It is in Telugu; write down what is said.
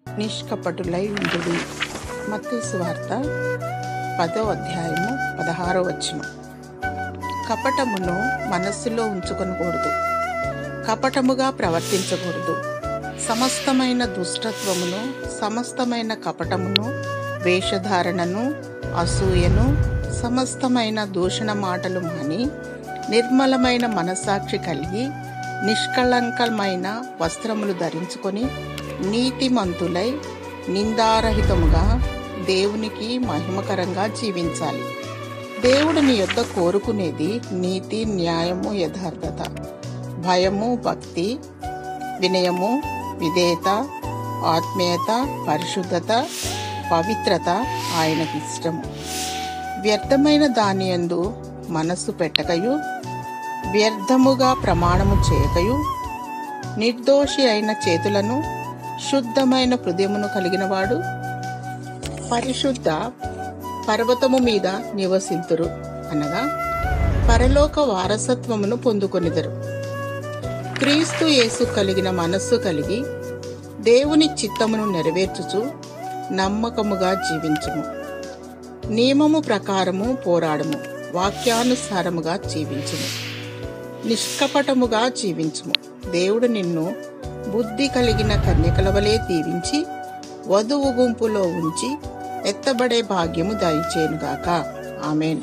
నిష్కపటులై ఉండుడి. మత్తయి సువార్త 10వ అధ్యాయము 16వ వచనం. కపటమును మనస్సులో ఉంచుకొనకూడదు, కపటముగా ప్రవర్తించకూడదు. సమస్తమైన దుష్టత్వమును, సమస్తమైన కపటమును, వేషధారణను, అసూయను, సమస్తమైన దూషణ మాటలు మాని నిర్మలమైన మనస్సాక్షి కలిగి నిష్కళంకమైన వస్త్రములు ధరించుకొని నీతిమంతులై నిందారహితముగా దేవునికి మహిమకరంగా జీవించాలి. దేవుడు నీ యొద్ద కోరుకునేది నీతి, న్యాయము, యథార్థత, భయము, భక్తి, వినయము, విధేయత, ఆత్మీయత, పరిశుద్ధత, పవిత్రత ఆయనకి ఇష్టము. వ్యర్థమైన దానియందు మనస్సు పెట్టకయు, వ్యర్థముగా ప్రమాణము చేయకయు, నిర్దోషి అయిన చేతులను, శుద్ధమైన హృదయమును కలిగినవాడు పరిశుద్ధ పర్వతము మీద నివసింతురు, అనగా పరలోక వారసత్వమును పొందుకొనిదరు. క్రీస్తు యేసు కలిగిన మనస్సు కలిగి దేవుని చిత్తమును నెరవేర్చుచు నమ్మకముగా జీవించుము. నియమము ప్రకారము పోరాడము, వాక్యానుసారముగా జీవించుము, నిష్కపటముగా జీవించుము. దేవుడు నిన్ను బుద్ధి కలిగిన కన్యకల వలె దీవించి వధువు గుంపులో ఉంచి ఎత్తబడే భాగ్యము దయచేయునుగాక. ఆమేన్.